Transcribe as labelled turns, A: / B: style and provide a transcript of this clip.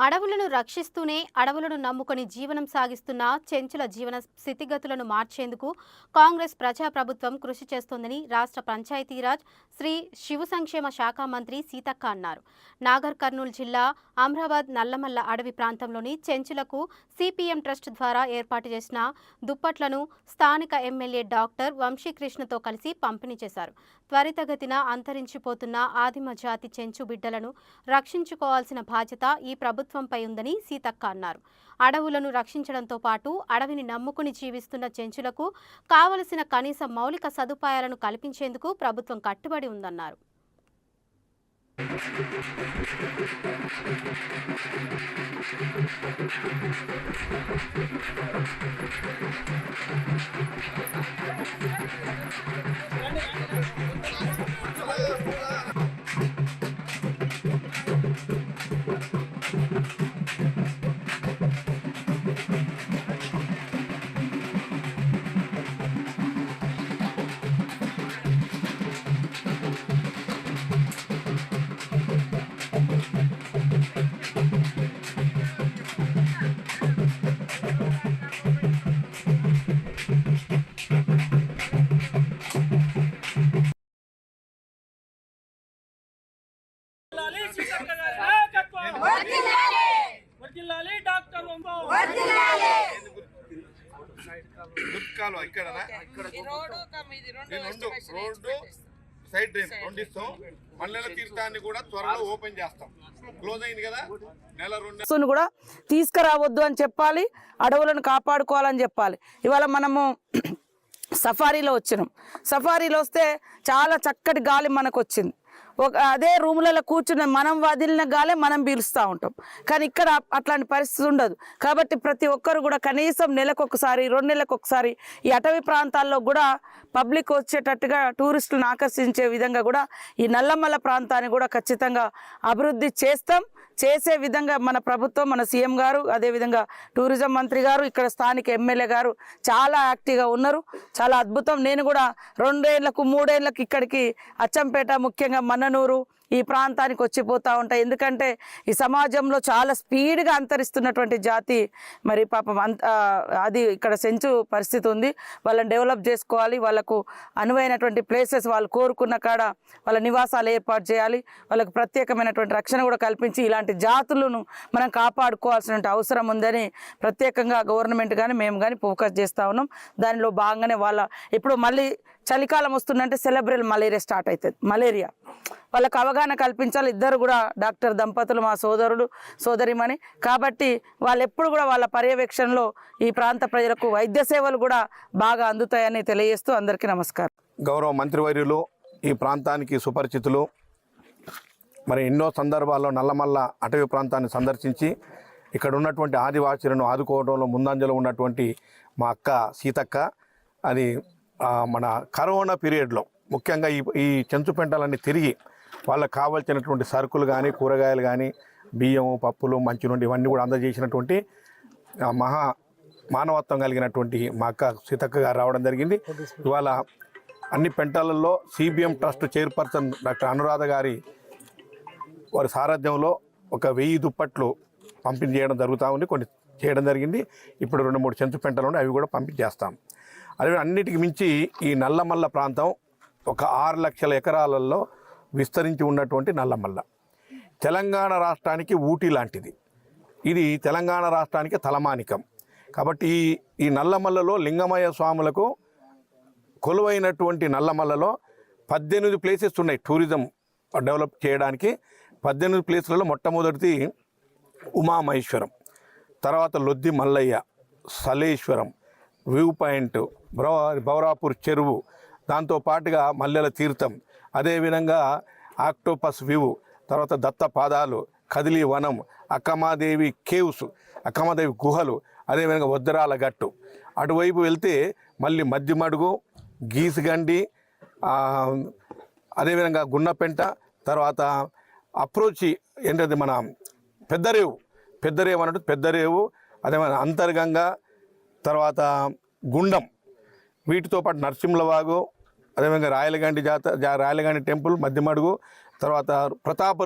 A: అడవులను రక్షిస్తూనే అడవులను నమ్ముకొని జీవనం సాగిస్తున్న చెంచుల జీవన స్థితిగతులను మార్చేందుకు కాంగ్రెస్ ప్రజాప్రభుత్వం కృషి చేస్తోందని రాష్ట్ర పంచాయతీరాజ్ శ్రీ శివ సంక్షేమ శాఖ మంత్రి సీతక్క అన్నారు. నాగర్ కర్నూలు జిల్లా అమ్రాబాద్ నల్లమల్ల అడవి ప్రాంతంలోని చెంచులకు సిపిఎం ట్రస్ట్ ద్వారా ఏర్పాటు చేసిన దుప్పట్లను స్థానిక ఎమ్మెల్యే డాక్టర్ వంశీకృష్ణతో కలిసి పంపిణీ చేశారు. త్వరితగతిన అంతరించిపోతున్న ఆదిమ జాతి చెంచు బిడ్డలను రక్షించుకోవాల్సిన బాధ్యత ఈ ప్రభుత్వంపై ఉందని సీతక్క అన్నారు. అడవులను రక్షించడంతో పాటు అడవిని నమ్ముకుని జీవిస్తున్న చెంచులకు కావలసిన కనీస మౌలిక సదుపాయాలను కల్పించేందుకు ప్రభుత్వం కట్టుబడి ఉందన్నారు.
B: సైడ్ డ్రైన్ రెండు ఇస్తాం. మల్లెల తీర్థాన్ని కూడా త్వరలో ఓపెన్ చేస్తాం. క్లోజ్ అయింది కదా, నెల 2
C: కూడా తీసుకురావద్దు అని చెప్పాలి, అడవులను కాపాడుకోవాలని చెప్పాలి. ఇవాళ మనము సఫారీలో వచ్చినాం. సఫారీలో వస్తే చాలా చక్కటి గాలి మనకు వచ్చింది. అదే రూములలో కూర్చుని మనం వదిలిన గాలే మనం పీలుస్తూ ఉంటాం. కానీ ఇక్కడ అట్లాంటి పరిస్థితి ఉండదు. కాబట్టి ప్రతి ఒక్కరు కూడా కనీసం నెలకొకసారి 2 నెలలకు ఒకసారి ఈ అటవీ ప్రాంతాల్లో కూడా పబ్లిక్ వచ్చేటట్టుగా టూరిస్టులను ఆకర్షించే విధంగా కూడా ఈ నల్లమల్ల ప్రాంతాన్ని కూడా ఖచ్చితంగా అభివృద్ధి చేసే విధంగా మన ప్రభుత్వం, మన సీఎం గారు, అదేవిధంగా టూరిజం మంత్రి గారు, ఇక్కడ స్థానిక ఎమ్మెల్యే గారు చాలా యాక్టివ్గా ఉన్నారు. చాలా అద్భుతం. నేను కూడా 2 ఏళ్లకు 3 ఏళ్లకు ఇక్కడికి అచ్చంపేట, ముఖ్యంగా మన్ననూరు ఈ ప్రాంతానికి వచ్చిపోతూ ఉంటాయి. ఎందుకంటే ఈ సమాజంలో చాలా స్పీడ్గా అంతరిస్తున్నటువంటి జాతి మరి పాపం అది ఇక్కడ సెంచు పరిస్థితి ఉంది. వాళ్ళని డెవలప్ చేసుకోవాలి. వాళ్ళకు అనువైనటువంటి ప్లేసెస్ వాళ్ళు కోరుకున్న కాడ వాళ్ళ నివాసాలు ఏర్పాటు చేయాలి. వాళ్ళకు ప్రత్యేకమైనటువంటి రక్షణ కూడా కల్పించి ఇలాంటి జాతులను మనం కాపాడుకోవాల్సిన అవసరం ఉందని ప్రత్యేకంగా గవర్నమెంట్ కానీ మేము కానీ ఫోకస్ చేస్తూ ఉన్నాం. దానిలో భాగంగానే ఇప్పుడు మళ్ళీ చలికాలం వస్తుందంటే సెలబ్రల్ మలేరియా స్టార్ట్ అవుతుంది. మలేరియా వాళ్ళకు అవగాహన కల్పించాలి. ఇద్దరు కూడా డాక్టర్ దంపతులు, మా సోదరుడు సోదరిమణి. కాబట్టి వాళ్ళు ఎప్పుడు కూడా వాళ్ళ పర్యవేక్షణలో ఈ ప్రాంత ప్రజలకు వైద్య సేవలు కూడా బాగా అందుతాయని తెలియజేస్తూ అందరికీ నమస్కారం.
B: గౌరవ మంత్రివర్యులు, ఈ ప్రాంతానికి సుపరిచితులు, మరి ఎన్నో సందర్భాల్లో నల్లమల్ల అటవీ ప్రాంతాన్ని సందర్శించి ఇక్కడ ఉన్నటువంటి ఆదివాసీలను ఆదుకోవడంలో ముందంజలో ఉన్నటువంటి మా అక్క సీతక్క, అది మన కరోనా పీరియడ్లో ముఖ్యంగా ఈ చెంచుపెంటలన్నీ తిరిగి వాళ్ళకు కావాల్సినటువంటి సరుకులు కానీ, కూరగాయలు కానీ, బియ్యము, పప్పులు, మంచినీళ్ళు ఇవన్నీ కూడా అందజేసినటువంటి మానవత్వం కలిగినటువంటి మా అక్క సీతక్క గారు రావడం జరిగింది. ఇవాళ అన్ని పెంటలలో CBM trust chairperson doctor Anuradha గారి వారి సారథ్యంలో 1000 దుప్పట్లు పంపిణీ చేయడం జరుగుతూ ఉంది. కొన్ని చేయడం జరిగింది. ఇప్పుడు 2-3 చెంచు పెంటలు ఉన్నాయి, అవి కూడా పంపించేస్తాం. అదే అన్నిటికి మించి ఈ నల్లమల్ల ప్రాంతం ఒక 6 లక్షల ఎకరాలలో విస్తరించి ఉన్నటువంటి నల్లమల్ల తెలంగాణ రాష్ట్రానికి ఊటీ లాంటిది. ఇది తెలంగాణ రాష్ట్రానికి తలమానికం. కాబట్టి ఈ నల్లమల్లలో లింగమయ్య స్వాములకు కొలువైనటువంటి నల్లమల్లలో 18 ప్లేసెస్ ఉన్నాయి టూరిజం డెవలప్ చేయడానికి. 18 ప్లేసులలో మొట్టమొదటిది ఉమామహేశ్వరం, తర్వాత లొద్ది మల్లయ్య, సలేశ్వరం, వ్యూ పాయింట్, బౌరాపూర్ చెరువు, దాంతోపాటుగా మల్లెల తీర్థం, అదేవిధంగా ఆక్టోపస్ వ్యూ, తర్వాత దత్త పాదాలు, కదిలి వనం, అక్కమాదేవి కేవ్స్, అక్కమాదేవి గుహలు, అదేవిధంగా వద్దరాల గట్టు. అటువైపు వెళ్తే మళ్ళీ మధ్యమడుగు, గీసుగండి, అదేవిధంగా గున్నపెంట, తర్వాత అప్రోచి ఏంటది మన పెద్దరేవు అన్నట్టు పెద్దరేవు, అదేవిధంగా అంతర్గంగా, తర్వాత గుండం, వీటితో పాటు నరసింహలవాగు, అదేవిధంగా రాయలగండి రాయలగండి టెంపుల్, మధ్యమడుగు, తర్వాత ప్రతాప